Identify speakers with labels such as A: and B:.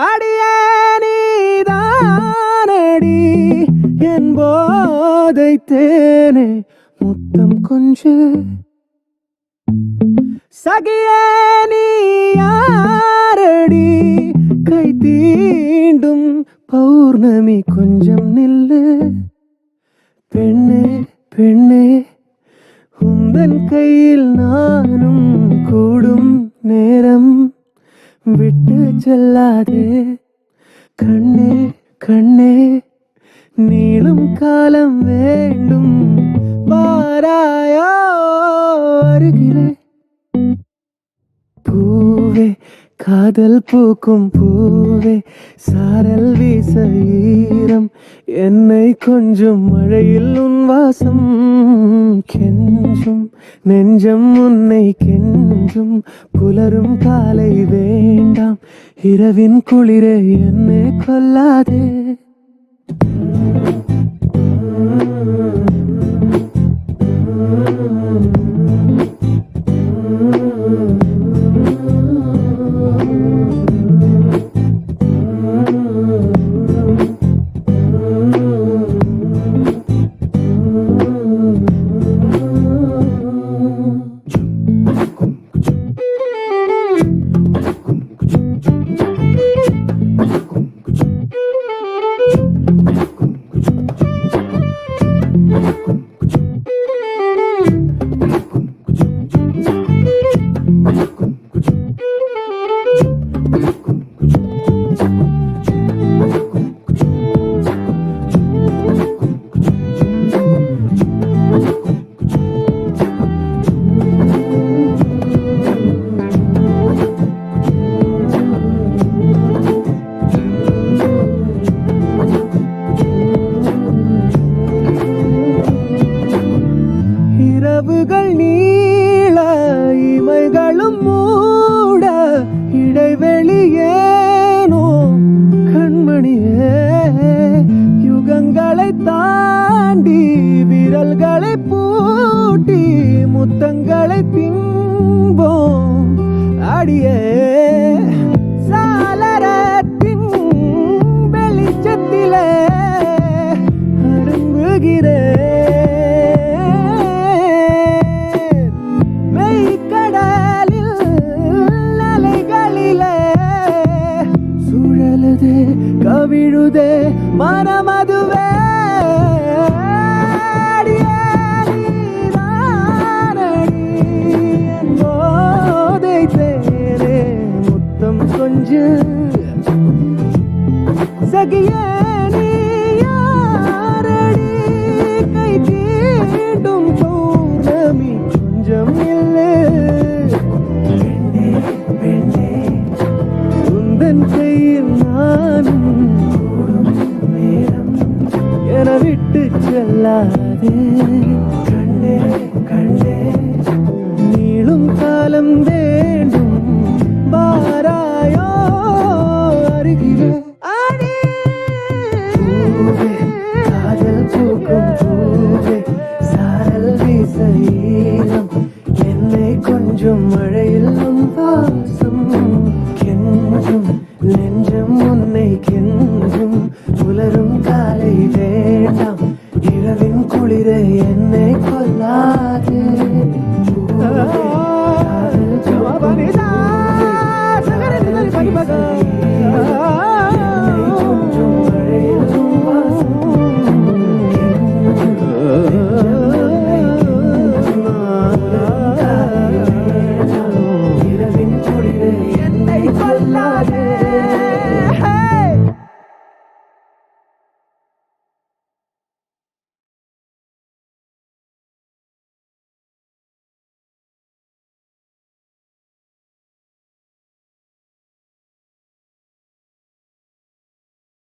A: அடியே நீதானடி என் போதை தேனே முத்தம் கொஞ்சு சகியே நீ யாரடி கை தீண்டும் பௌர்ணமி கொஞ்சம் நில்லு பெண்ணே பெண்ணே உந்தன் கையில் நானும் கூடும் நேரம் விட்டு செல்லாதே கண்ணே கண்ணே நீளும் காலம் வேண்டும் வாராயோ அருகிலே பூவே காதல் பூக்கும் பூவே சாரல் வீச ஈரம் என்னை கொஞ்சம் மழையில் உன் வாசம் கெஞ்சும் நெஞ்சம் உன்னை கெஞ்சும் புலரும் காலை வேண்டாம் இரவின் குளிரே என்னை கொல்லாதே இரவுகள் நீள இமைகளும் மூட இடைவெளியேனோ கண்மணியே யுகங்களை தாண்டி விரல்களை பூட்டி முத்தங்களை தின்போம் அடியே சாளரத்தின் வெளிச்சத்திலே அரும்புகிறேன் கவிழுதே மனமதுவே போதை தேரே முத்தம் கொஞ்சு சகியே நீ யாரடி கை தீண்டும் பௌர்ணமி கொஞ்சம் இல்லை பெண்ணே உந்தன் கையில் நானும் என விட்டு செல்லாதே கண்ணே கண்ணே நீளும் காலம் வேண்டும் வாராயோ அருகிலே பூவே காதல் பூக்கும் பூவே சாரல் வீச ஈரம் என்னை கொஞ்சம் மழையில் உன் வாசம் கெஞ்சும் நெஞ்சம் உன்னை கெஞ்சும் புலரும் காலை வேண்டாம் இரவின் குளிரை என்னை கொல்லாதே